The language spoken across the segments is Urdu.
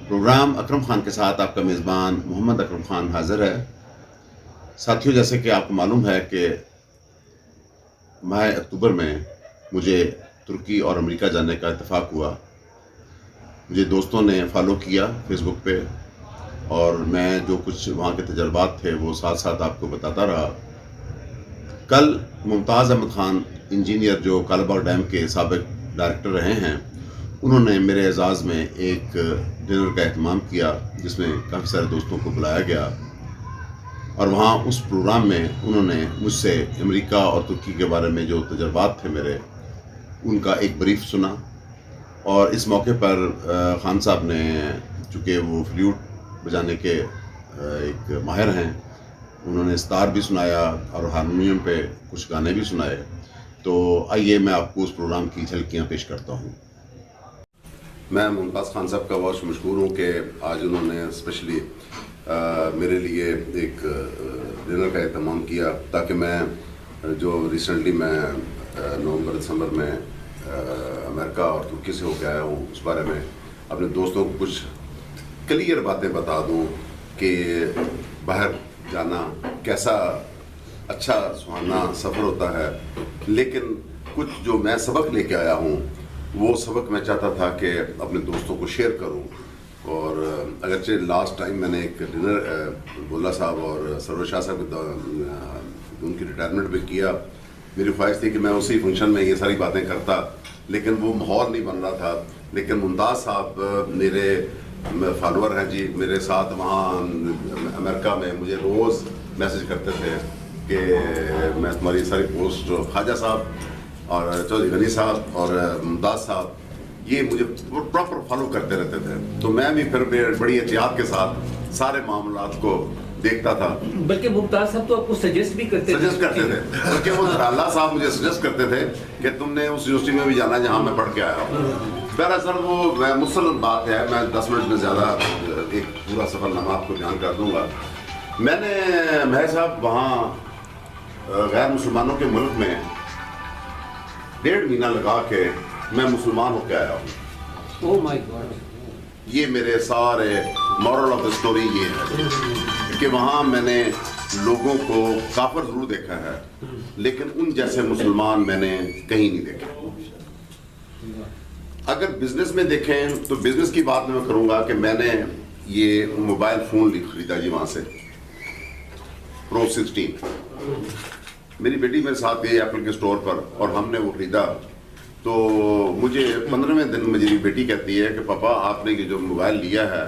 پروگرام اکرم خان کے ساتھ آپ کا میزبان محمد اکرم خان حاضر ہے۔ ساتھیوں، جیسے کہ آپ کو معلوم ہے کہ ماہ اکتوبر میں مجھے ترکی اور امریکہ جانے کا اتفاق ہوا۔ مجھے دوستوں نے فالو کیا فیس بک پہ، اور میں جو کچھ وہاں کے تجربات تھے وہ ساتھ ساتھ آپ کو بتاتا رہا۔ کل ممتاز احمد خان انجینئر، جو کالا باغ ڈیم کے سابق ڈائریکٹر رہے ہیں، انہوں نے میرے اعزاز میں ایک ڈنر کا اہتمام کیا، جس میں کافی سارے دوستوں کو بلایا گیا، اور وہاں اس پروگرام میں انہوں نے مجھ سے امریکہ اور ترکی کے بارے میں جو تجربات تھے میرے، ان کا ایک بریف سنا۔ اور اس موقع پر خان صاحب نے، چونکہ وہ فلیوٹ بجانے کے ایک ماہر ہیں، انہوں نے ستار بھی سنایا اور ہارمونیم پہ کچھ گانے بھی سنائے۔ تو آئیے میں آپ کو اس پروگرام کی جھلکیاں پیش کرتا ہوں۔ میں ممتاز خان صاحب کا بہت مشکور ہوں کہ آج انہوں نے اسپیشلی میرے لیے ایک ڈنر کا اہتمام کیا، تاکہ میں جو ریسنٹلی میں نومبر دسمبر میں امریکہ اور ترکی سے ہو کے آیا ہوں، اس بارے میں اپنے دوستوں کو کچھ کلیئر باتیں بتا دوں کہ باہر جانا کیسا اچھا سہانا سفر ہوتا ہے۔ لیکن کچھ جو میں سبق لے کے آیا ہوں، وہ سبق میں چاہتا تھا کہ اپنے دوستوں کو شیئر کروں۔ اور اگرچہ لاسٹ ٹائم میں نے ایک ڈنر بولا صاحب اور سرور شاہ صاحب ان کی ریٹائرمنٹ پہ کیا، میری خواہش تھی کہ میں اسی فنکشن میں یہ ساری باتیں کرتا، لیکن وہ ماحول نہیں بن رہا تھا۔ لیکن ممتاز صاحب میرے فالوور ہیں جی، میرے ساتھ وہاں امریکہ میں مجھے روز میسج کرتے تھے کہ میں تمہاری ساری پوسٹ، خواجہ صاحب اور چودھری غنی صاحب اور ممتاز صاحب، یہ مجھے پراپر فالو کرتے رہتے تھے۔ تو میں بھی پھر بڑی احتیاط کے ساتھ سارے معاملات کو دیکھتا تھا۔ بلکہ ممتاز صاحب تو آپ کو سجیسٹ بھی کرتے تھے، بلکہ وہ اللہ صاحب مجھے سجیسٹ کرتے تھے کہ تم نے اس یونیورسٹی میں بھی جانا ہے جہاں میں پڑھ کے آیا ہوں۔ بہرحال سر، وہ مسلم بات ہے، میں 10 منٹ میں زیادہ ایک پورا سفر نامہ آپ کو بیان کر دوں گا۔ میں نے مہر صاحب وہاں غیر مسلمانوں کے ملک میں 1.5 مہینہ لگا کے میں مسلمان ہو کے آیا ہوں۔ اوہ مائی گاڈ! یہ میرے سارے مورل آف دا اسٹوری یہ ہے کہ وہاں میں نے لوگوں کو کافر ضرور دیکھا ہے، لیکن ان جیسے مسلمان میں نے کہیں نہیں دیکھے۔ اگر بزنس میں دیکھیں تو بزنس کی بات میں کروں گا کہ میں نے یہ موبائل فون خریدا جی وہاں سے، Pro 16۔ میری بیٹی میرے ساتھ گئی ایپل کے اسٹور پر اور ہم نے وہ خریدا، تو مجھے 15ویں دن میری بیٹی کہتی ہے کہ پاپا آپ نے یہ جو موبائل لیا ہے،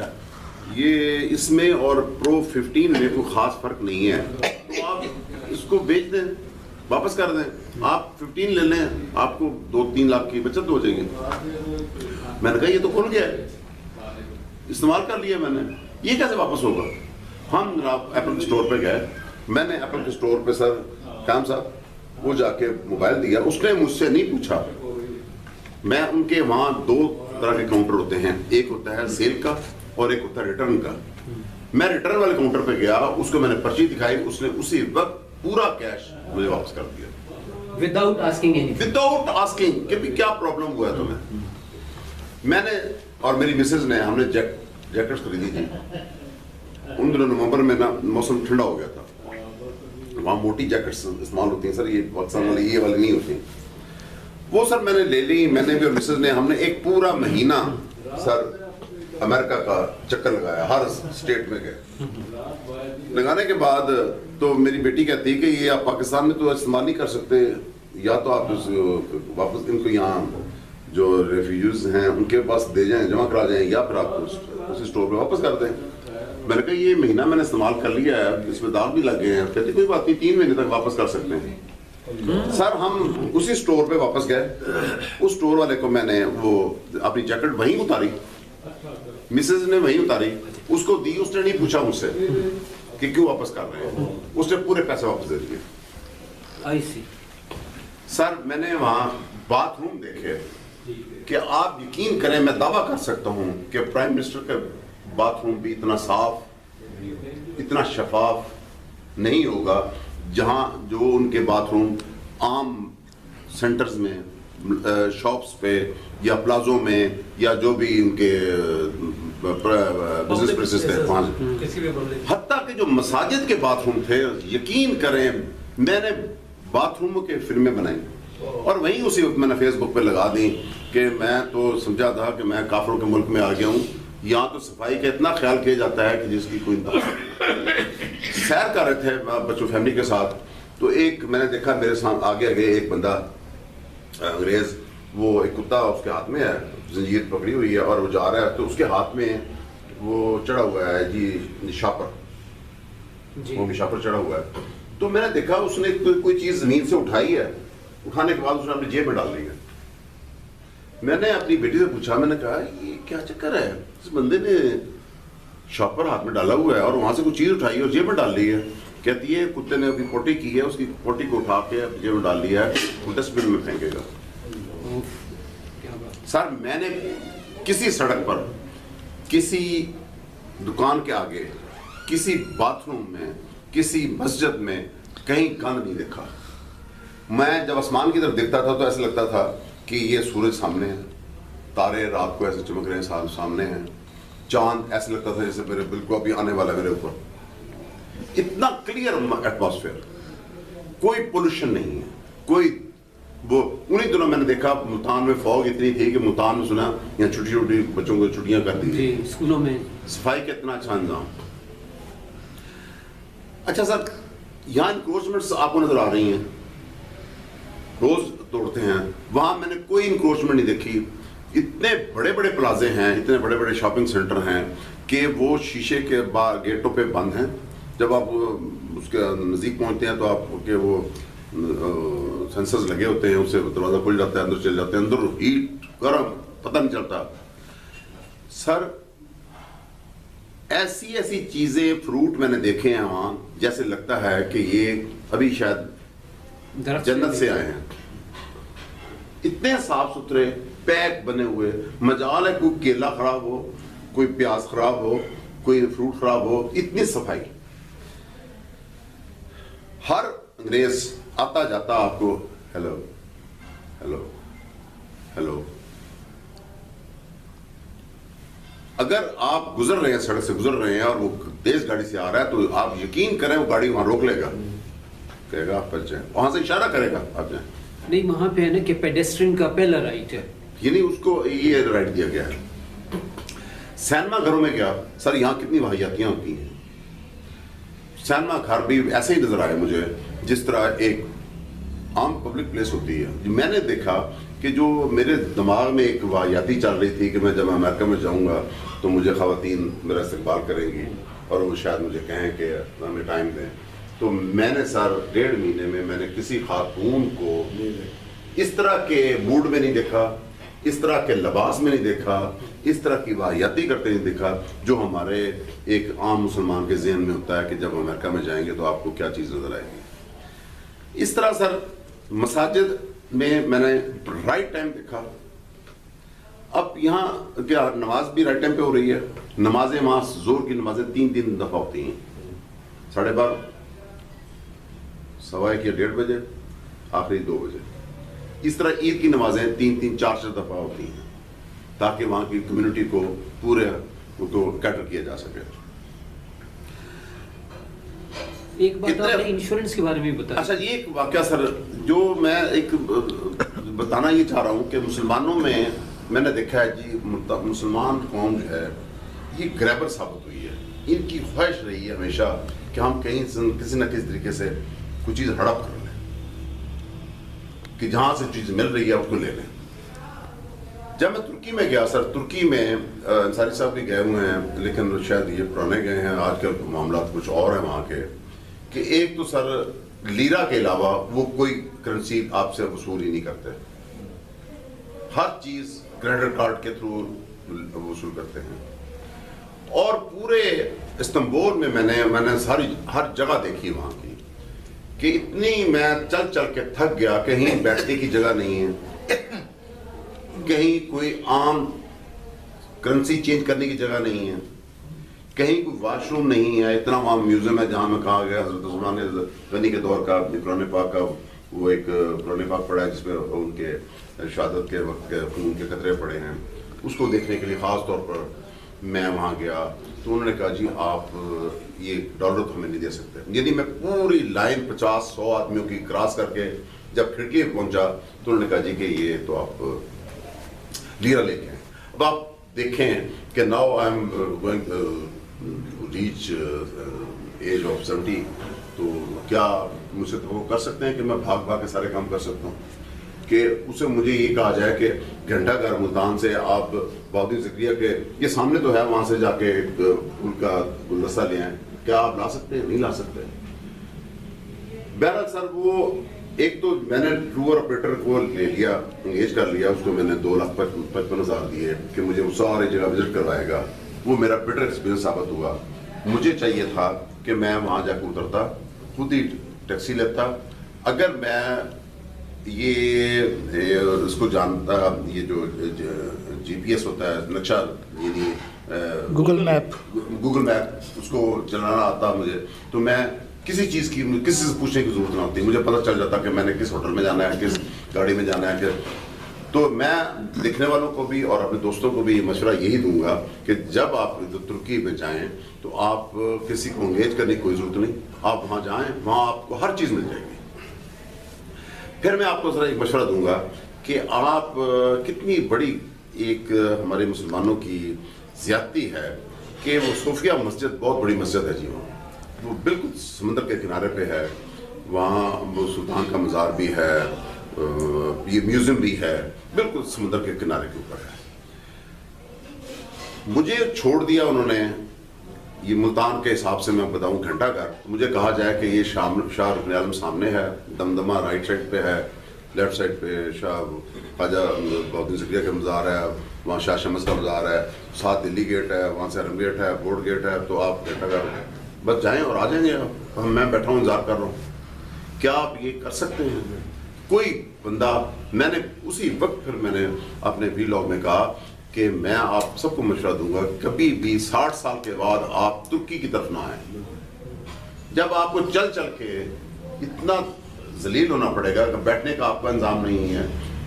یہ اس میں اور Pro 15 میں کوئی خاص فرق نہیں ہے، تو آپ اس کو بیچ دیں، واپس کر دیں، آپ 15 لے لیں، آپ کو 2-3 لاکھ کی بچت ہو جائے گی۔ میں نے کہا یہ تو کھل گیا ہے، استعمال کر لیا میں نے، یہ کیسے واپس ہوگا؟ ہم جناب ایپل کے اسٹور پہ گئے، میں نے ایپل کے اسٹور پہ سر کام صاحب وہ جا کے موبائل دیا، اس نے مجھ سے نہیں پوچھا۔ میں ان کے وہاں 2 طرح کے کاؤنٹر ہوتے ہیں، ایک ہوتا ہے سیل کا اور ایک ہوتا ہے ریٹرن کا۔ میں ریٹرن والے کاؤنٹر پہ گیا، اس کو میں نے پرچی دکھائی، اس نے اسی وقت پورا کیش مجھے واپس کر دیا، وداؤٹ آسکنگ کہ بھی کیا پرابلم ہوا ہے تمہیں۔ میں نے اور میری مسز نے، ہم نے جیکٹس خریدی تھی۔ ان دنوں نومبر میں نا موسم ٹھنڈا ہو گیا تھا، وہاں موٹی جیکٹس استعمال ہوتی ہیں سر، یہ پاکستان والی یہ والی نہیں ہوتی۔ وہ سر میں نے لے لی، میں نے بھی اور مسز نے، ہم نے ایک پورا مہینہ سر امریکہ کا چکر لگایا، ہر اسٹیٹ میں گئے۔ لگانے کے بعد تو میری بیٹی کہتی ہے کہ یہ آپ پاکستان میں تو استعمال نہیں کر سکتے، یا تو آپ واپس ان کو یہاں جو ریفیوجیز ہیں ان کے پاس دے جائیں، جمع کرا جائیں، یا پھر آپ اسی اسٹور پہ واپس کر دیں۔ میں نے کہا یہ مہینہ میں نے استعمال کر لیا ہے، اس میں داغ بھی لگ گئے ہیں۔ کہتی کوئی بات نہیں، 3 مہینے تک واپس کر سکتے ہیں۔ سر ہم اسی اسٹور پہ واپس گئے، اس اسٹور والے کو میں نے وہ اپنی جیکٹ وہیں اتاری، مسز نے وہیں اتاری، اس کو دی، اس نے نہیں پوچھا مجھ سے کہ کیوں واپس کر رہے ہیں، اس نے پورے پیسے واپس دے دیے۔ آئی سی سر میں نے وہاں باتھ روم دیکھے کہ آپ یقین کریں، میں دعویٰ کر سکتا ہوں کہ پرائم منسٹر کا باتھ روم بھی اتنا صاف، اتنا شفاف نہیں ہوگا جہاں جو ان کے باتھ روم عام سینٹرز میں، شاپس پہ یا پلازوں میں یا جو بھی ان کے بزنس پریسز تھے وہاں، حتیٰ کہ جو مساجد کے باتھ روم تھے، یقین کریں میں نے باتھ روموں کے فلمیں بنائی اور وہیں اسی وقت میں نے فیس بک پہ لگا دی کہ میں تو سمجھا تھا کہ میں کافروں کے ملک میں آ گیا ہوں، یہاں تو صفائی کا اتنا خیال کیا جاتا ہے کہ جس کی کوئی سیر کر رہے تھے بچوں فیملی کے ساتھ، تو ایک میں نے دیکھا میرے سامنے آگے ایک بندہ انگریز، وہ ایک کتا اس کے ہاتھ میں ہے، زنجیر پکڑی ہوئی ہے اور وہ جا رہا ہے، تو اس کے ہاتھ میں وہ چڑھا ہوا ہے جی شاپر، وہ بھی شاپر چڑھا ہوا ہے، تو میں نے دیکھا اس نے کوئی چیز زمین سے اٹھائی ہے، اٹھانے کے بعد اس نے اپنی جیب میں ڈال لی ہے۔ میں نے اپنی بیٹی سے پوچھا، میں نے کہا یہ کیا چکر ہے، اس بندے نے شاپر ہاتھ میں ڈالا ہوا ہے اور وہاں سے کوئی چیز اٹھائی ہے اور جیب میں ڈال لی ہے۔ کہتی ہے کتے نے ابھی پوٹی کی ہے، اس کی پوٹی کو اٹھا کے جیب میں ڈال لیا ہے، وہ ڈسٹ بن میں پھینکے گا۔ سر میں نے کسی سڑک پر، کسی دکان کے آگے، کسی باتھ روم میں، کسی مسجد میں کہیں گند نہیں دیکھا۔ میں جب آسمان کی طرف دیکھتا تھا تو ایسا لگتا تھا کہ یہ سورج سامنے ہے، تارے رات کو ایسے چمک رہے ہیں سامنے ہیں، چاند ایسا لگتا تھا جیسے میرے بالکل ابھی آنے والا ہے میرے اوپر، اتنا کلیئر ایٹماسفیئر، کوئی پولوشن نہیں ہے، کوئی وہ انہی دنوں میں نے دیکھا ملتان میں فوگ اتنی تھی کہ ملتان میں سنا یہاں چھوٹی چھوٹی بچوں کو چھٹیاں کر دی اسکولوں میں، صفائی کا اتنا اچھا انجام۔ اچھا سر یہاں انکروچمنٹس آپ کو نظر آ رہی ہیں، روز توڑتے ہیں، وہاں میں نے کوئی انکروچمنٹ نہیں دیکھی۔ اتنے بڑے بڑے پلازے ہیں، اتنے بڑے بڑے شاپنگ سینٹر ہیں کہ وہ شیشے کے گیٹوں پہ بند ہیں، جب آپ اس کے نزدیک پہنچتے ہیں تو آپ کے وہ سینسرز لگے ہوتے ہیں، اس سے دروازہ کھل جاتا ہے، اندر چل جاتے ہیں، اندر ہیٹ گرم پتہ نہیں چلتا۔ سر ایسی ایسی چیزیں، فروٹ میں نے دیکھے ہیں وہاں جیسے لگتا ہے کہ یہ ابھی شاید جنت سے آئے ہیں، اتنے صاف ستھرے پیک بنے ہوئے، مجال ہے کوئی کیلا خراب ہو، کوئی پیاز خراب ہو، کوئی فروٹ خراب ہو، اتنی صفائی۔ ہر انگریز آتا جاتا آپ کو ہیلو ہیلو ہیلو، اگر آپ گزر رہے ہیں، سڑک سے گزر رہے ہیں اور وہ تیز گاڑی سے آ رہا ہے تو آپ یقین کریں وہ گاڑی وہاں روک لے گا، کہے گا آپ پر جائیں، وہاں سے اشارہ کرے گا آپ جائیں۔ نہیں وہاں پہ ہے نا کہ پیڈسٹرین کا پہلا رائٹ ہے، یعنی اس کو یہ رائٹ دیا گیا ہے۔ سینما گھروں میں کیا سر، یہاں کتنی واحیاتیاں ہوتی ہیں، سینما گھر بھی ایسے ہی نظر آئے مجھے جس طرح ایک عام پبلک پلیس ہوتی ہے۔ میں نے دیکھا کہ جو میرے دماغ میں ایک واحیاتی چل رہی تھی کہ میں جب امریکہ میں جاؤں گا تو مجھے خواتین میرا استقبال کریں گی اور وہ شاید مجھے کہیں کہ ہمیں ٹائم دیں، تو میں نے سر 1.5 مہینے میں میں نے کسی خاتون کو اس طرح کے موڈ میں نہیں دیکھا، اس طرح کے لباس میں نہیں دیکھا، اس طرح کی واحیاتی کرتے نہیں دیکھا جو ہمارے ایک عام مسلمان کے ذہن میں ہوتا ہے کہ جب امریکہ میں جائیں گے تو آپ کو کیا چیز نظر آئے گی۔ اس طرح سر مساجد میں نے رائٹ ٹائم دیکھا۔ اب یہاں کیا نماز بھی رائٹ ٹائم پہ ہو رہی ہے، نمازیں وہاں زور کی نمازیں 3 دفعہ ہوتی ہیں، 12:30، 1:15 یا 1:30 بجے، آخری 2 بجے۔ اس طرح عید کی نمازیں 3 4 دفعہ ہوتی ہیں تاکہ وہاں کی کمیونٹی کو پورے کو کیٹر کیا جا سکے۔ ایک بات آپ نے انشورنس کے بارے میں بتایا۔ اچھا یہ ایک واقعہ سر جو میں ایک بتانا یہ چاہ رہا ہوں کہ مسلمانوں میں نے دیکھا ہے جی، مسلمان قوم جو ہے یہ گریبر ثابت ہوئی ہے، ان کی خواہش رہی ہے ہمیشہ کہ ہم کہیں کسی نہ کسی طریقے سے کوئی چیز ہڑپ کر لیں، کہ جہاں سے چیز مل رہی ہے اس کو لے لیں۔ جب میں ترکی میں گیا سر، ترکی میں انصاری صاحب بھی گئے ہوئے ہیں لیکن شاید یہ پرانے گئے ہیں، آج کل معاملات کچھ اور ہیں وہاں کے، کہ ایک تو سر لیرا کے علاوہ وہ کوئی کرنسی آپ سے وصول ہی نہیں کرتے، ہر چیز کریڈٹ کارڈ کے تھرو وصول کرتے ہیں۔ اور پورے استنبول میں میں نے ہر جگہ دیکھی وہاں کی کہ اتنی میں چل چل کے تھک گیا، کہیں بیٹھنے کی جگہ نہیں ہے، کہیں کوئی عام کرنسی چینج کرنے کی جگہ نہیں ہے، کہیں کوئی واش روم نہیں ہے۔ اتنا وہاں میوزیم ہے جہاں میں کہا گیا حضرت عثمان غنی کے دور کا قرآن پاک کا وہ ایک قرآن پاک پڑھا ہے جس میں ان کے شہادت کے وقت کے خون کے قطرے پڑے ہیں، اس کو دیکھنے کے لیے خاص طور پر میں وہاں گیا تو انہوں نے کہا جی آپ یہ ڈالر تو ہمیں نہیں دے سکتے. یعنی میں پوری لائن 50-100 آدمیوں کی کراس کر کے جب کھڑکی پہنچا تو انہوں نے کہا جی کہ یہ تو آپ لیرا لے کے آئیں. اب آپ دیکھیں کہ now I am going reach age of 70, تو کیا مجھ سے تو وہ کر سکتے ہیں کہ میں بھاگ بھاگ کے سارے کام کر سکتا ہوں کہ اسے مجھے یہ کہا جائے کہ گھنٹہ گھر ملتان سے آپ بہادر ذکریہ کے یہ سامنے تو ہے وہاں سے جا کے پھول کا گلدستہ لے آئیں, کیا آپ لا سکتے ہیں؟ نہیں لا سکتے. بہرحال سر وہ ایک تو میں نے ٹور آپریٹر کو لے لیا, انگیج کر لیا, اس کو میں نے 2,55,000 دیے کہ مجھے وہ ساری جگہ وزٹ کروائے گا. وہ میرا بیٹر ایکسپیرینس ثابت ہوا. مجھے چاہیے تھا کہ میں وہاں جا کے اترتا, خود ہی ٹیکسی لیتا. اگر میں یہ اس کو جانتا, یہ جو جی پی ایس ہوتا ہے نقشہ, یعنی گوگل میپ, اس کو چلانا آتا مجھے, تو میں کسی چیز کی کسی سے پوچھنے کی ضرورت نہ ہوتی. مجھے پتہ چل جاتا کہ میں نے کس ہوٹل میں جانا ہے, کس گاڑی میں جانا ہے. تو میں دیکھنے والوں کو بھی اور اپنے دوستوں کو بھی مشورہ یہی دوں گا کہ جب آپ ترکی میں جائیں تو آپ کسی کو انگیج کرنے کی کوئی ضرورت نہیں, آپ وہاں جائیں, وہاں آپ کو ہر چیز مل جائے گی. پھر میں آپ کو ذرا ایک مشورہ دوں گا کہ آپ کتنی بڑی ایک ہمارے مسلمانوں کی زیادتی ہے کہ وہ صوفیہ مسجد بہت بڑی مسجد ہے جی, وہ بالکل سمندر کے کنارے پہ ہے. وہاں وہ سلطان کا مزار بھی ہے, یہ میوزیم بھی ہے, بالکل سمندر کے کنارے کے اوپر ہے. مجھے چھوڑ دیا انہوں نے, یہ ملتان کے حساب سے میں بتاؤں گھنٹہ گھر, مجھے کہا جائے کہ یہ شاہ رکن عالم سامنے ہے, دمدمہ رائٹ سائڈ پہ ہے, لیفٹ سائڈ پہ شاہ خواجہ بہادر ذکریہ کا مزار ہے, وہاں شاہ شمس کا مزار ہے, ساتھ دلی گیٹ ہے, وہاں سے حرم گیٹ ہے, بورڈ گیٹ ہے. تو آپ گھنٹہ گھر بس جائیں اور آ جائیں گے. میں بیٹھا ہوں انتظار کر رہا ہوں, کیا آپ یہ کر سکتے ہیں؟ کوئی بندہ, میں نے اسی وقت پھر میں نے اپنے ویلاگ میں کہا کہ میں آپ سب کو مشورہ دوں گا کبھی بھی 60 سال کے بعد آپ ترکی کی طرف نہ آئیں. جب آپ کو چل چل کے اتنا ذلیل ہونا پڑے گا کہ بیٹھنے کا آپ کا انتظام نہیں ہے,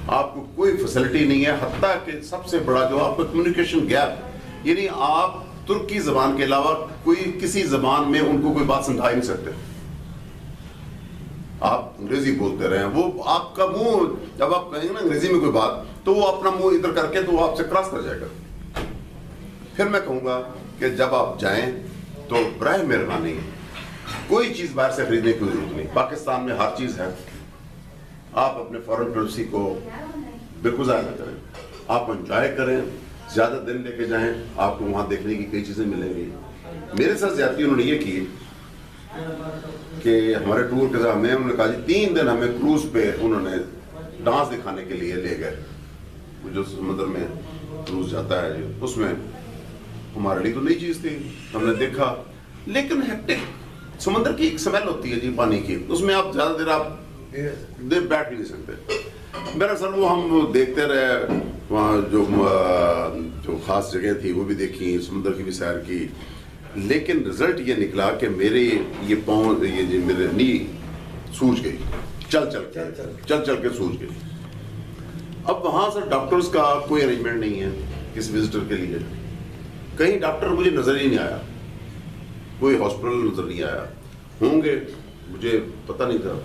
آپ کو کوئی فیسلٹی نہیں ہے, حتیٰ کہ سب سے بڑا جو آپ کا کمیونیکیشن گیپ, یعنی آپ ترکی زبان کے علاوہ کوئی کسی زبان میں ان کو کوئی بات سمجھا ہی نہیں سکتے. آپ انگریزی بولتے رہے, وہ آپ کا منہ جب آپ کہیں گے نا انگریزی میں کوئی بات, تو وہ اپنا منہ ادھر کر کے تو وہ آپ سے کراس کر جائے گا. پھر میں کہوں گا کہ جب آپ جائیں تو برائے مہربانی کوئی چیز باہر سے خریدنے کی ضرورت نہیں. پاکستان میں ہر چیز ہے. آپ اپنے فارن پالیسی کو بالکل ضائع نہ کریں, آپ انجوائے کریں, زیادہ دن لے کے جائیں, آپ کو وہاں دیکھنے کی کئی چیزیں ملیں گی. میرے ساتھ زیادتی انہوں نے یہ کی کہ ہمارے ٹور کے ساتھ میں انہوں نے کہا جی 3 دن ہمیں کروز پہ انہوں نے ڈانس دکھانے کے لیے لے گئے. جو سمندر میں کروز جاتا ہے اس میں ہمارے لیے تو نئی چیز تھی, ہم نے دیکھا, لیکن ہیکٹک سمندر کی ایک سمیل ہوتی ہے جی پانی کی, اس میں آپ زیادہ دیر آپ بیٹھ بھی نہیں سکتے. میرا سر وہ ہم دیکھتے رہے, وہاں جو خاص جگہ تھی وہ بھی دیکھی, سمندر کی بھی سیر کی, لیکن رزلٹ یہ نکلا کہ میرے یہ پاؤں, یہ میرے نی سوج گئی, چل چل کے سوج گئی. اب وہاں سے ڈاکٹرز کا کوئی ارینجمنٹ نہیں ہے کسی وزٹر کے لیے, کہیں ڈاکٹر مجھے نظر ہی نہیں آیا, کوئی ہاسپٹل نظر نہیں آیا. ہوں گے مجھے پتہ نہیں تھا.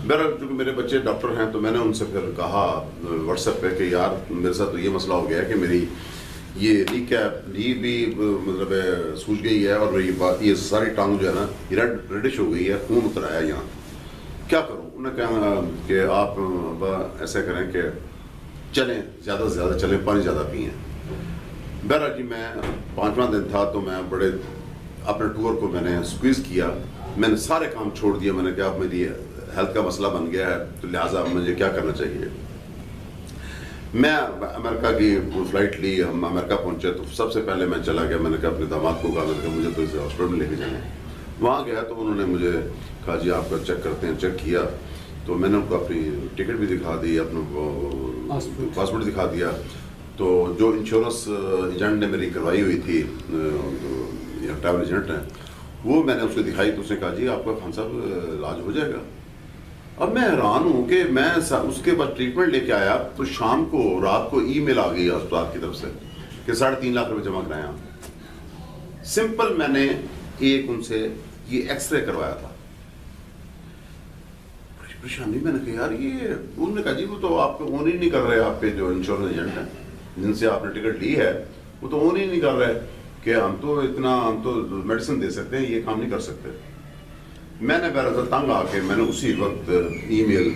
چونکہ میرے بچے ڈاکٹر ہیں تو میں نے ان سے پھر کہا واٹس ایپ پہ کہ یار میرے ساتھ تو یہ مسئلہ ہو گیا ہے کہ میری یہ نی بھی مطلب سوج گئی ہے, اور یہ ساری ٹانگ جو ہے نا یہ ریڈش ہو گئی ہے, خون اتر آیا یہاں, کیا کروں؟ انہوں نے کہا کہ آپ ایسا کریں کہ چلیں, زیادہ سے زیادہ چلیں, پانی زیادہ پئیں. بہرحال جی میں 5واں دن تھا تو میں بڑے اپنے ٹور کو میں نے اسکویز کیا, میں نے سارے کام چھوڑ دیا. میں نے کہا اب میری ہیلتھ کا مسئلہ بن گیا ہے تو لہٰذا مجھے کیا کرنا چاہیے. میں امریکہ کی فلائٹ لی, ہم امریکہ پہنچے تو سب سے پہلے میں چلا گیا, میں نے کہا اپنے داماد کو کہا, میں نے کہا مجھے تو اسے ہاسپٹل میں لے کے جانا ہے. وہاں گیا تو انہوں نے مجھے کہا جی آپ کا چیک کرتے ہیں. چیک کیا تو میں نے ان کو اپنی ٹکٹ بھی دکھا دی, اپنا پاسپورٹ دکھا دیا. تو جو انشورنس ایجنٹ نے میری کروائی ہوئی تھی, ٹریول ایجنٹ ہیں, وہ میں نے اس کو دکھائی تو اس نے کہا جی آپ کا خان صاحب علاج ہو جائے گا. اب میں حیران ہوں کہ میں اس کے بعد ٹریٹمنٹ لے کے آیا تو شام کو رات کو ای میل آ گئی اسپتال کی طرف سے کہ 3.5 لاکھ روپے جمع کرائیں آپ. سمپل میں نے ایک ان سے یہ ایکس رے کروایا تھا. پریشانی میں نے کہا یار یہ انہوں نے کہا جی وہ تو آپ کو اون ہی نہیں کر رہے, آپ کے جو انشورنس ایجنٹ ہیں جن سے آپ نے ٹکٹ لی ہے وہ تو اون ہی نہیں کر رہے کہ ہم تو میڈیسن دے سکتے ہیں, یہ کام نہیں کر سکتے. میں نے بہرحال تنگ آ کے میں نے اسی وقت ای میل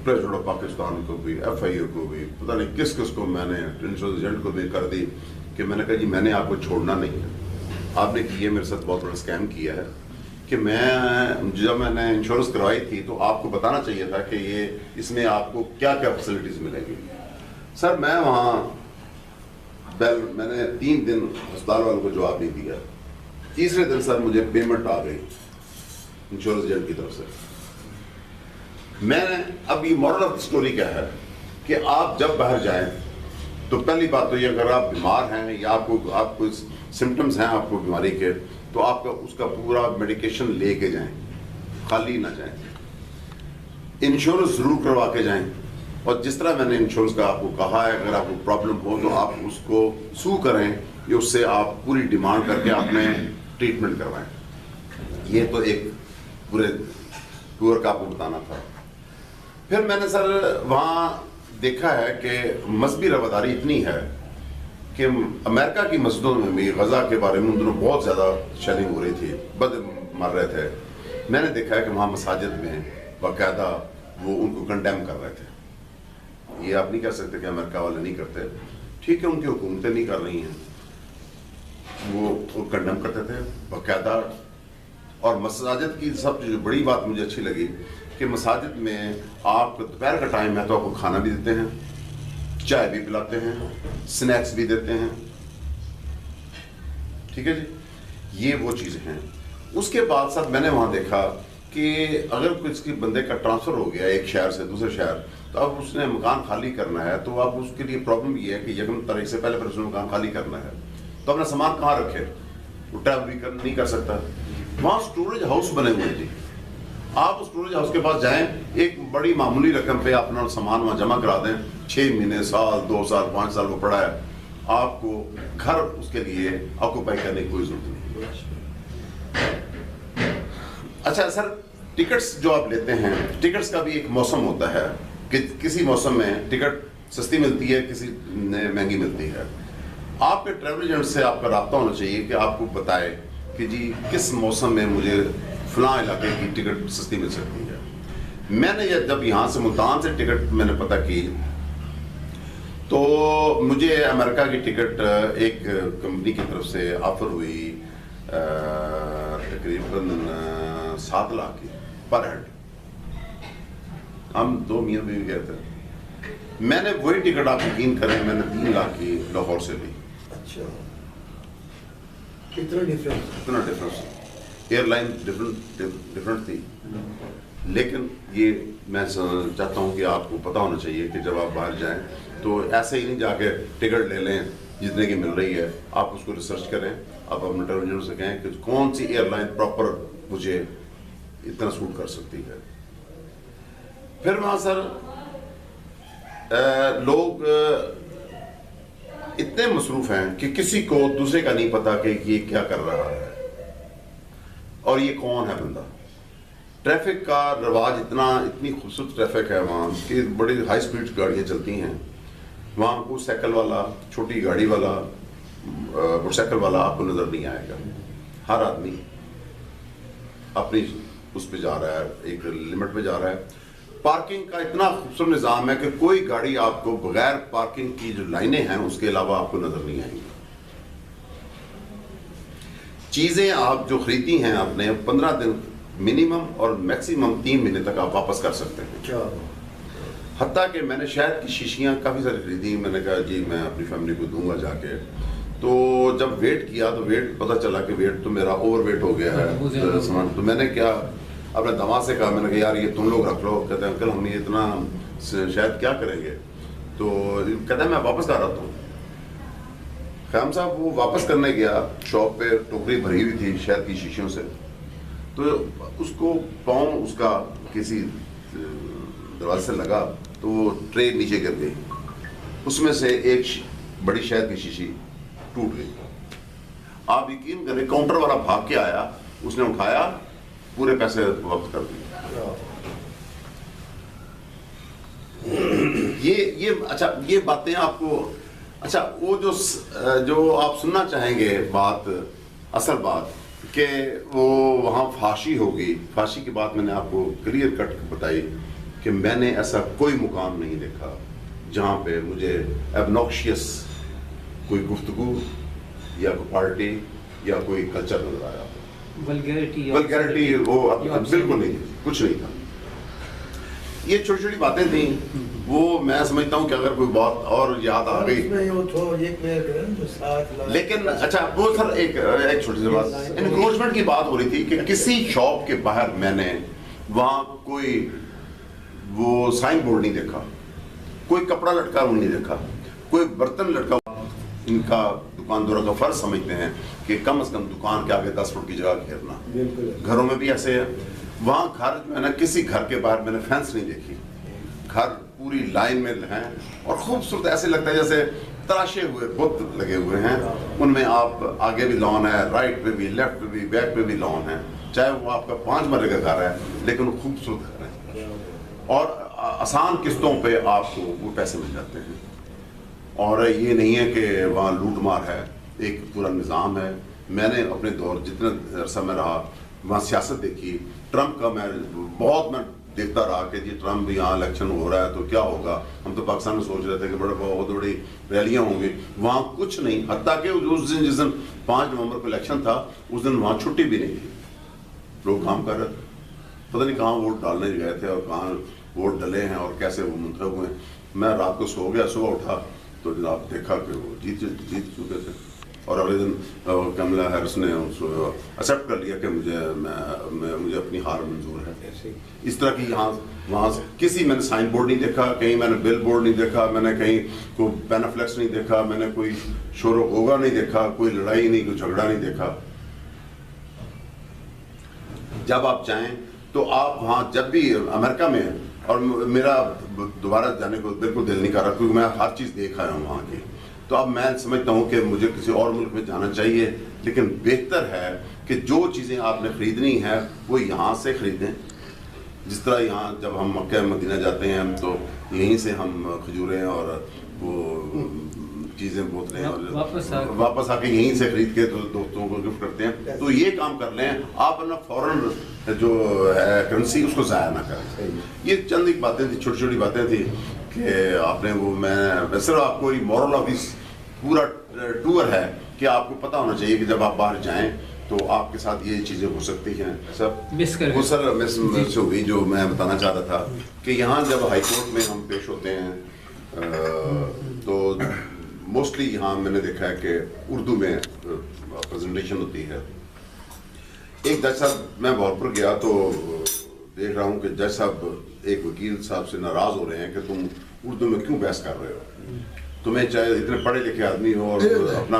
پریزیڈنٹ آف پاکستان کو بھی, ایف آئی او کو بھی, پتہ نہیں کس کس کو میں نے انشورنس ایجنٹ کو بھی کر دی کہ میں نے کہا جی میں نے آپ کو چھوڑنا نہیں ہے, آپ نے یہ میرے ساتھ بہت بڑا اسکیم کیا ہے کہ جب میں نے انشورنس کروائی تھی تو آپ کو بتانا چاہیے تھا کہ یہ اس میں آپ کو کیا کیا فیسلٹیز ملیں گی. سر میں وہاں میں نے 3 دن ہسپتال والوں کو جواب نہیں دیا. تیسرے دن سر مجھے پیمنٹ آ گئی انشورنس ایجنٹ کی طرف سے. میں نے اب یہ مورل آف اسٹوری کیا ہے کہ آپ جب باہر جائیں تو پہلی بات تو یہ اگر آپ بیمار ہیں یا آپ کو سمٹمز ہیں آپ کو بیماری کے, تو آپ کا اس کا پورا میڈیکیشن لے کے جائیں, خالی نہ جائیں. انشورنس ضرور کروا کے جائیں, اور جس طرح میں نے انشورنس کا آپ کو کہا ہے اگر آپ کو پرابلم ہو تو آپ اس کو سو کریں یا اس سے آپ پوری ڈیمانڈ کر کے آپ نے ٹریٹمنٹ کروائیں. یہ تو ایک پورے ٹور کا آپ کو بتانا تھا. پھر میں نے سر وہاں دیکھا ہے کہ مذہبی رواداری اتنی ہے کہ امریکہ کی مسجدوں میں بھی غزہ کے بارے میں ان دنوں بہت زیادہ شیلنگ ہو رہی تھی, بد مر رہے تھے. میں نے دیکھا ہے کہ وہاں مساجد میں باقاعدہ وہ ان کو کنڈیم کر رہے تھے. یہ آپ نہیں کہہ سکتے کہ امریکہ والے نہیں کرتے, ٹھیک ہے ان کی حکومتیں نہیں کر رہی ہیں, وہ کنڈیم کرتے تھے باقاعدہ. اور مساجد کی سب جو بڑی بات مجھے اچھی لگی کہ مساجد میں آپ دوپہر کا ٹائم ہے تو آپ کو کھانا بھی دیتے ہیں, چائے بھی پلاتے ہیں, سنیکس بھی دیتے ہیں, ٹھیک ہے جی. یہ وہ چیزیں ہیں. اس کے بعد سر میں نے وہاں دیکھا کہ اگر کسی بندے کا ٹرانسفر ہو گیا ایک شہر سے دوسرے شہر, تو اب اس نے مکان خالی کرنا ہے تو اب اس کے لیے پرابلم یہ ہے کہ یکم تاریخ سے پہلے اس نے مکان خالی کرنا ہے تو اپنا سامان کہاں رکھے, وہ ٹریول بھی نہیں کر سکتا. وہاں اسٹوریج ہاؤس بنے ہوئے ہیں جی. آپ اسٹوریج ہاؤس کے پاس جائیں, ایک بڑی معمولی رقم پہ اپنا سامان وہاں جمع کرا دیں, 6 مہینے, سال, 2 سال, 5 سال وہ پڑا ہے, آپ کو گھر اس کے لیے آکوپائی کرنے کی کوئی ضرورت نہیں. اچھا سر, ٹکٹس جو آپ لیتے ہیں, ٹکٹس کا بھی ایک موسم ہوتا ہے کہ کسی موسم میں ٹکٹ سستی ملتی ہے, کسی مہنگی ملتی ہے. آپ کے ٹریول ایجنٹ سے آپ کا رابطہ ہونا چاہیے کہ آپ کو بتائے کہ جی کس موسم میں مجھے فلاں علاقے کی ٹکٹ سستی مل سکتی ہے. میں نے جب یہاں سے ملتان سے ٹکٹ میں نے پتہ کی تو مجھے امریکہ کی ٹکٹ ایک کمپنی کی طرف سے آفر ہوئی تقریباً 7 لاکھ کی پر ہیڈ. ہم 2 میاں بیوی گئے تھے. میں نے وہی ٹکٹ آپ یقین کریں میں نے 3 لاکھ کی لاہور سے لی. اچھا, اتنا ڈفرینس. ایئر لائن ڈفرنٹ تھی, لیکن یہ میں چاہتا ہوں کہ آپ کو پتہ ہونا چاہیے کہ جب آپ باہر جائیں تو ایسے ہی نہیں جا کے ٹکٹ لے لیں جتنے کی مل رہی ہے. آپ اس کو ریسرچ کریں, آپ اپنے ٹریول ایجنٹ سے کہیں کہ کون سی ایئر لائن پراپر مجھے اتنا سوٹ کر سکتی ہے. پھر وہاں سر لوگ اتنے مصروف ہیں کہ کسی کو دوسرے کا نہیں پتا کہ یہ کیا کر رہا ہے اور یہ کون ہے بندہ. ٹریفک کا رواج اتنی خوبصورت ٹریفک ہے وہاں کہ بڑی ہائی سپیڈ گاڑیاں چلتی ہیں وہاں. کو سائیکل والا, چھوٹی گاڑی والا, موٹر سائیکل والا آپ کو نظر نہیں آئے گا. ہر آدمی اپنی اس پہ جا رہا ہے, ایک لمٹ پہ جا رہا ہے. پارکنگ کا اتنا خوبصورت نظام ہے کہ کوئی گاڑی آپ کو بغیر پارکنگ کی جو لائنیں ہیں اس کے علاوہ آپ کو نظر نہیں آئیں گی. چیزیں آپ جو خریدی ہیں آپ نے 15 دن منیمم اور میکسیمم 3 مہینے تک آپ واپس کر سکتے ہیں. حتیٰ کہ میں نے شہد کی شیشیاں کافی ساری خریدی. میں نے کہا جی میں اپنی فیملی کو دوں گا جا کے. تو جب ویٹ کیا تو ویٹ پتہ چلا کہ ویٹ تو میرا اوور ویٹ ہو گیا ہے سامان. تو میں نے کیا اپنے دماغ سے کہا, میں نے کہا یار یہ تم لوگ رکھ لو. کہتے ہیں انکل ہم یہ اتنا شاید کیا کریں گے. تو کہتے ہیں میں واپس کر رہا ہوں. خیام صاحب وہ واپس کرنے گیا, شاپ پہ ٹوکری بھری ہوئی تھی شہد کی شیشیوں سے. تو اس کو پاؤں اس کا کسی دروازے سے لگا تو وہ ٹرے نیچے گر گئی. اس میں سے ایک بڑی شہد کی شیشی ٹوٹ گئی. آپ یقین کریں کاؤنٹر والا بھاگ کے آیا, اس نے اٹھایا, پورے پیسے واپس کر دیے. یہ اچھا یہ باتیں آپ کو, اچھا وہ جو آپ سننا چاہیں گے بات, اصل بات کہ وہ وہاں فحاشی ہوگی, فحاشی کی بات میں نے آپ کو کلیئر کٹ بتائی کہ میں نے ایسا کوئی مقام نہیں دیکھا جہاں پہ مجھے ایبنوکشیس کوئی گفتگو یا کوئی پارٹی یا کوئی کلچر نظر آیا. ولگیرٹی وہ بالکل نہیں, کچھ نہیں تھا. یہ چھوٹی چھوٹی باتیں تھیں, وہ میں سمجھتا ہوں کہ اگر کوئی بات اور یاد آ گئی. لیکن اچھا وہ سر ایک چھوٹی سی بات, انکروچمنٹ کی بات ہو رہی تھی کہ کسی شاپ کے باہر میں نے وہاں کوئی وہ سائن بورڈ نہیں دیکھا, کوئی کپڑا لٹکا ہوا نہیں دیکھا, کوئی برتن لٹکا. ان کا دکانداروں کا فرض سمجھتے ہیں کہ کم از کم دکان کے آگے 10 فٹ کی جگہ گھیرنا. گھروں میں بھی ایسے ہے. وہاں گھر جو ہے نا, کسی گھر کے باہر میں نے فینس نہیں دیکھی, گھر پوری لائن میں ہیں اور خوبصورت, ایسے لگتا ہے جیسے تراشے ہوئے بت لگے ہوئے ہیں. ان میں آپ آگے بھی لان ہے, رائٹ پہ بھی, لیفٹ پہ بھی, بیک پہ بھی لان ہے, چاہے وہ آپ کا 5 مرلے کا گھر ہے لیکن وہ خوبصورت گھر ہے اور آسان قسطوں پہ آپ کو وہ پیسے مل جاتے ہیں. اور یہ نہیں ہے کہ وہاں لوٹ مار ہے, ایک پورا نظام ہے. میں نے اپنے دور جتنا عرصہ میں رہا وہاں سیاست دیکھی. ٹرمپ کا میں دیکھتا رہا کہ جی ٹرمپ یہاں الیکشن ہو رہا ہے تو کیا ہوگا. ہم تو پاکستان میں سوچ رہے تھے کہ بہت بڑی ریلیاں ہوں گی, وہاں کچھ نہیں. حتیٰ کہ جس دن 5 نومبر کو الیکشن تھا اس دن وہاں چھٹی بھی نہیں تھی, لوگ کام کر رہے تھے. پتہ نہیں کہاں ووٹ ڈالنے گئے تھے اور کہاں ووٹ ڈلے ہیں اور کیسے وہ منتخب ہوئے. میں رات کو سو گیا, صبح اٹھا تو جناب دیکھا کہ وہ جیت چکے تھے. اور اگلے دن کملا ہیرس نے ایکسیپٹ کر لیا کہ مجھے اپنی ہار منظور ہے. اس طرح کی یہاں وہاں کسی میں نے سائن بورڈ نہیں دیکھا, کہیں میں نے بل بورڈ نہیں دیکھا, میں نے کہیں کوئی پینافلیکس نہیں دیکھا, میں نے کوئی شور و غوغا نہیں دیکھا, کوئی لڑائی نہیں, کوئی جھگڑا نہیں دیکھا. جب آپ جائیں تو آپ وہاں جب بھی امریکہ میں, اور میرا دوبارہ جانے کو بالکل دل نہیں کر رہا کیونکہ میں ہر چیز دیکھ آیا ہوں وہاں کی, تو اب میں سمجھتا ہوں کہ مجھے کسی اور ملک میں جانا چاہیے. لیکن بہتر ہے کہ جو چیزیں آپ نے خریدنی ہیں وہ یہاں سے خریدیں. جس طرح یہاں جب ہم مکہ مدینہ جاتے ہیں تو یہیں سے ہم کھجوریں اور وہ چیزیں بوتلیں واپس آ کے یہیں سے خرید کے دوستوں کو گفٹ کرتے ہیں. تو یہ کام کر لیں آپ, اپنا فورن جو ہے کرنسی اس کو ضائع نہ کریں. یہ چند ایک باتیں تھیں, چھوٹی چھوٹی باتیں تھیں کہ آپ نے وہ, میں ویسے آپ کو مورل آف دس پورا ٹور ہے کہ آپ کو پتہ ہونا چاہیے کہ جب آپ باہر جائیں تو آپ کے ساتھ یہ چیزیں ہو سکتی ہیں. وہ سر مس سے ہوئی جو میں بتانا چاہ رہا تھا کہ یہاں جب ہائی کورٹ میں ہم پیش ہوتے ہیں تو موسٹلی یہاں میں نے دیکھا ہے کہ اردو میں پریزنٹیشن ہوتی ہے. ایک جج صاحب, میں بھاؤپور گیا تو دیکھ رہا ہوں کہ جج صاحب ایک وکیل صاحب سے ناراض ہو رہے ہیں کہ تم اردو میں کیوں بحث کر رہے ہو, تمہیں چاہے اتنے پڑھے لکھے آدمی ہو اور اپنا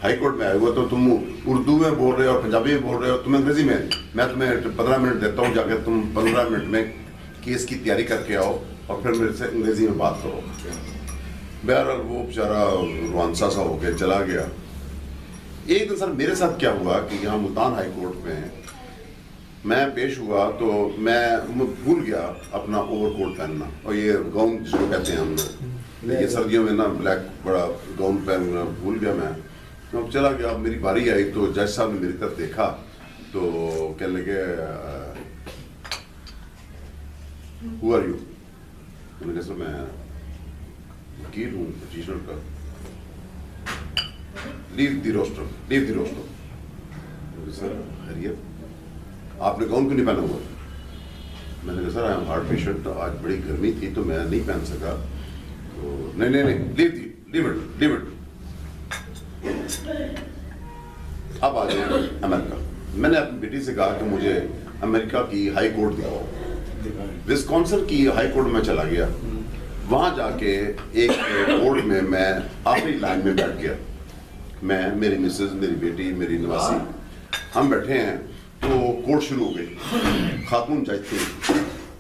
ہائی کورٹ میں آئے ہوئے تو تم اردو میں بول رہے ہو اور پنجابی میں بول رہے ہو, تم انگریزی میں تمہیں 15 منٹ دیتا ہوں, جا کے تم 15 منٹ میں کیس کی تیاری کر کے آؤ اور پھر میرے سے انگریزی میں بات کرو. بہرحال وہ بیچارہ روانسا سا ہو کے چلا گیا. ایک دن سر میرے ساتھ کیا ہوا کہ یہاں ملتان ہائی کورٹ میں میں پیش ہوا تو میں بھول گیا اپنا اوور کوٹ پہننا, اور یہ گاؤن جس کو کہتے ہیں ہم لوگ, یہ سردیوں میں نا بلیک بڑا گاؤن پہننا بھول گیا. میں تو چلا گیا, اب میری باری آئی تو جج صاحب نے میری طرف دیکھا تو کہنے لگے ہو آر یو. میں نے کہا میں وکیل ہوں پٹیشنر کا. لیو دی روسٹر. سر خیریت, آپ نے گاؤن کیوں نہیں پہنا ہوا؟ میں نے کہا سر آئی ایم ہارٹ پیشنٹ, آج بڑی گرمی تھی تو میں نہیں پہن سکا. تو نہیں لیو اٹ. اب آ جائیں امریکہ. میں نے اپنی بیٹی سے کہا کہ مجھے امریکہ کی ہائی کورٹ دکھاؤ. وسکونسن کی ہائی کورٹ میں چلا گیا. وہاں جا کے ایک کورٹ میں آخری لائن میں بیٹھ گیا. میں, میری مسز, میری بیٹی, میری نواسی, ہم بیٹھے ہیں تو کورٹ شروع ہو گئی. خاتون جج تھی.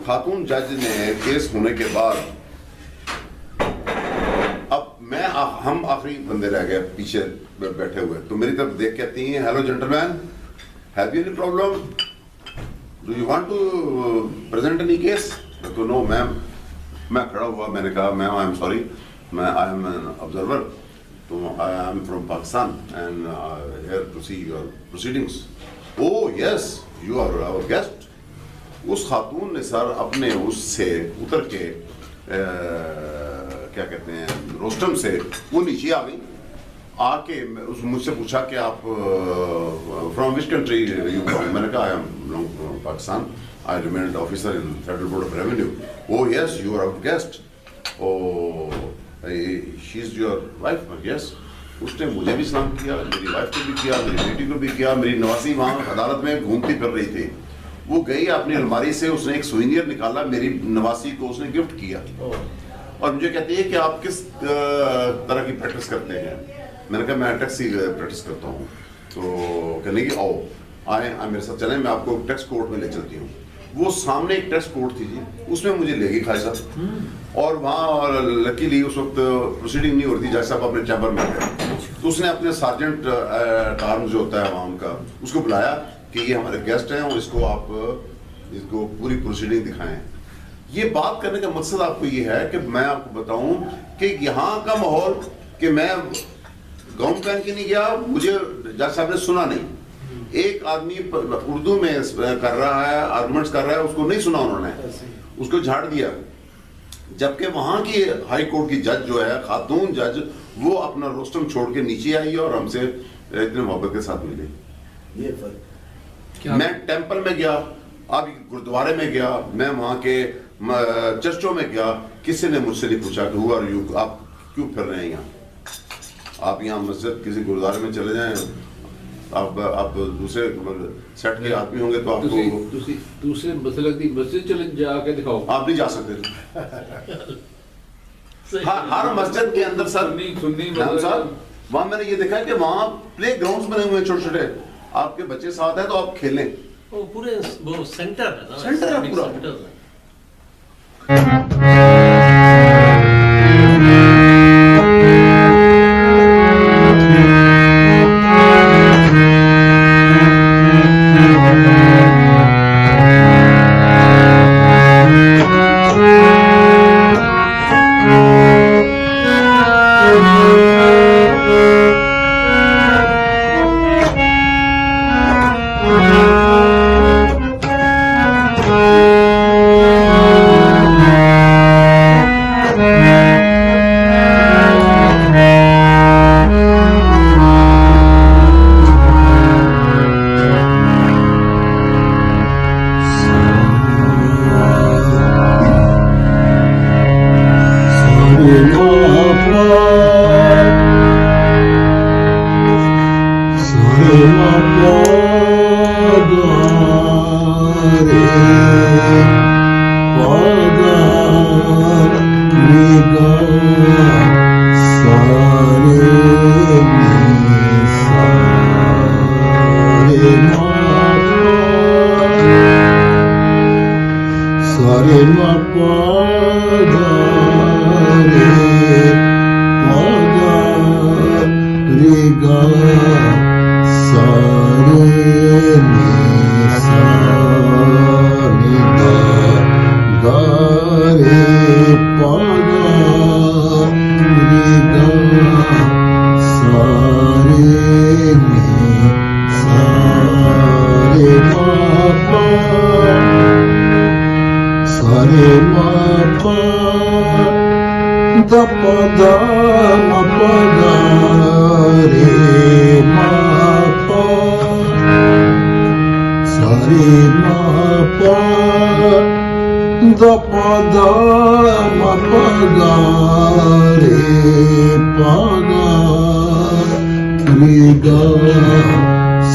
خاتون جج نے کیس ہونے کے بعد اب میں ہم آخری بندے رہ گئے پیچھے بیٹھے ہوئے, تو میری طرف دیکھ کہتی ہیں hello gentleman, have you any problem, do you want to present any case? تو نو میم. میں کھڑا ہوا, میں نے کہا میم آئی ایم سوری, میں آئی ایم این آبزرور, تو I am from Pakistan and here to see your proceedings. Oh yes you are our guest. اس خاتون نے سر اپنے اس سے اتر کے کیا کہتے ہیں روسٹم سے وہ نیچے آ گئی, آ کے مجھ سے پوچھا کہ آپ from which country you from? میں نے کہا I am from Pakistan, I remained officer in federal board of revenue. Oh yes you are our guest. Oh she is your wife? Yes. اس نے مجھے بھی سلام کیا, میری وائف کو بھی کیا, میری بیٹی کو بھی کیا. میری نواسی وہاں عدالت میں گھومتی پھر رہی تھی, وہ گئی اپنی الماری سے, اس نے ایک سوینئر نکالا, میری نواسی کو اس نے گفٹ کیا, اور مجھے کہتی ہے کہ آپ کس طرح کی پریکٹس کرتے ہیں؟ میں نے کہا میں ٹیکسی پریکٹس کرتا ہوں. تو کہنے کی آؤ آئے میرے ساتھ چلیں, میں آپ کو ٹیکس کورٹ میں لے چلتی ہوں. وہ سامنے ایک ٹیکس کورٹ تھی جی, اس میں مجھے لے گئی خواجہ صاحب, اور وہاں لکیلی اس وقت پروسیڈنگ نہیں ہوتی, جج صاحب اپنے چیمبر میں گئے, تو اس نے اپنے سارجنٹ ٹارم جو ہوتا ہے وہاں ان کا, اس کو بلایا کہ یہ ہمارے گیسٹ ہیں اور اس کو آپ اس کو پوری پروسیڈنگ دکھائیں. یہ بات کرنے کا مقصد آپ کو یہ ہے کہ میں آپ کو بتاؤں کہ یہاں کا ماحول, کہ میں گاؤن پہن کے نہیں گیا, مجھے جج صاحب نے سنا نہیں. ایک آدمی اردو میں کر رہا ہے, آرگومنٹس کر رہا ہے, اس کو نہیں سنا انہوں نے, اس کو جھاڑ دیا. جبکہ وہاں کی ہائی کورٹ کی جج جو ہے, خاتون جج, وہ اپنا روسٹم چھوڑ کے نیچے آئی اور ہم سے اتنے محبت کے ساتھ ملی. یہ فرق میں ٹیمپل میں گیا, اب گردوارے میں گیا, میں وہاں کے چرچوں میں گیا, کسی نے مجھ سے نہیں پوچھا کہ ہو آر یو, آپ کیوں پھر رہے ہیں یہاں. آپ یہاں مسجد کسی گردوارے میں چلے جائیں, آپ دوسرے سیٹ کے آدمی ہوں گے تو آپ کو دوسرے مسلک کی مسجد چلے جا کے دکھاؤ, آپ نہیں جا سکتے. ہر مسجد کے اندر سر صاحب وہاں میں نے یہ دیکھا کہ وہاں پلے گراؤنڈز بنے ہوئے ہیں چھوٹے چھوٹے, آپ کے بچے ساتھ ہیں تو آپ کھیلیں. وہ پورے وہ سینٹر ہے نا, سینٹر ہے پورا.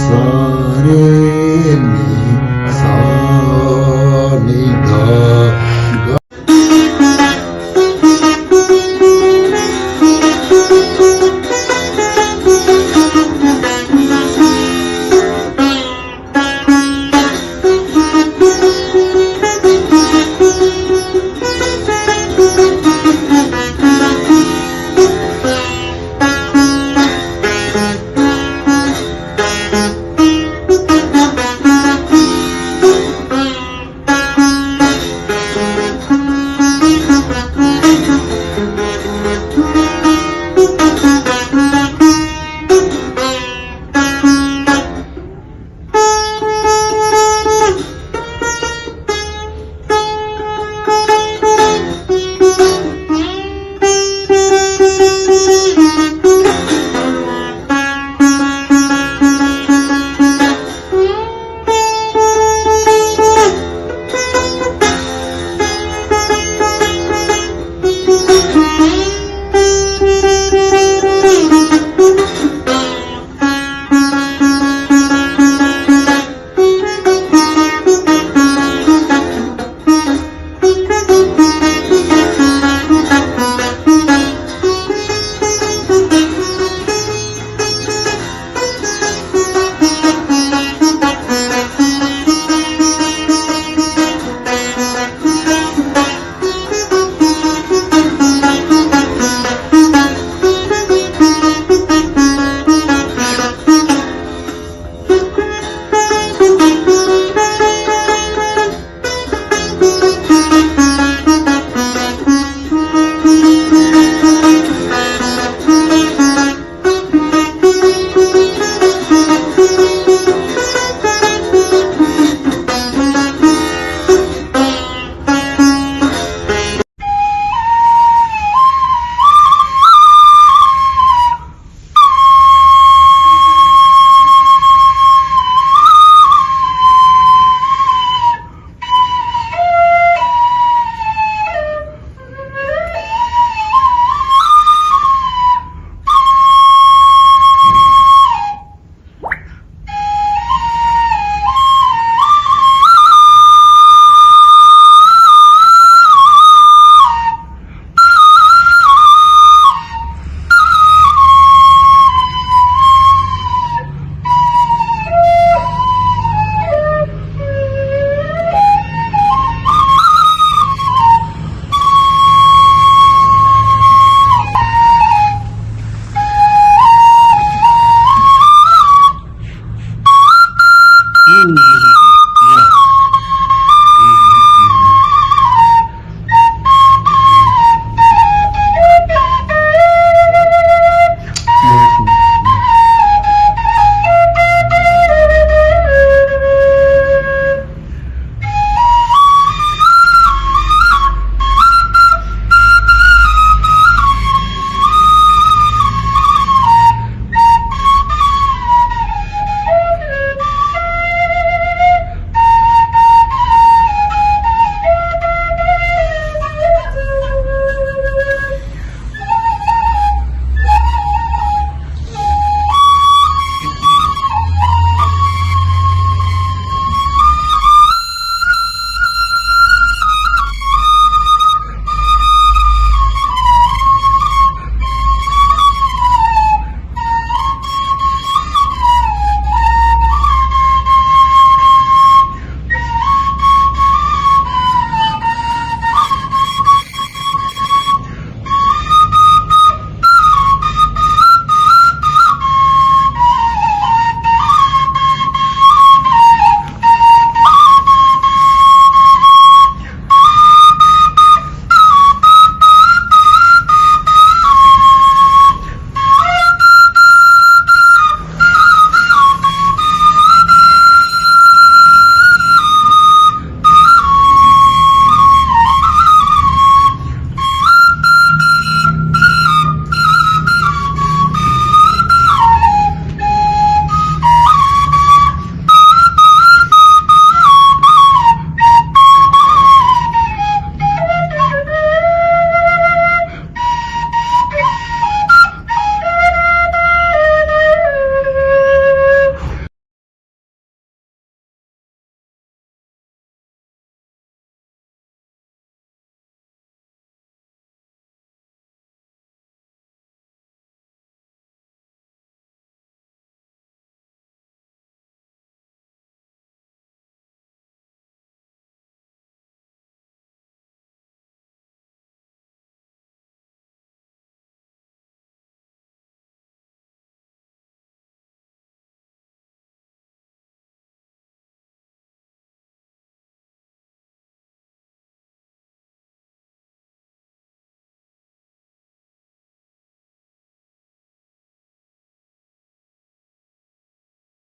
Sare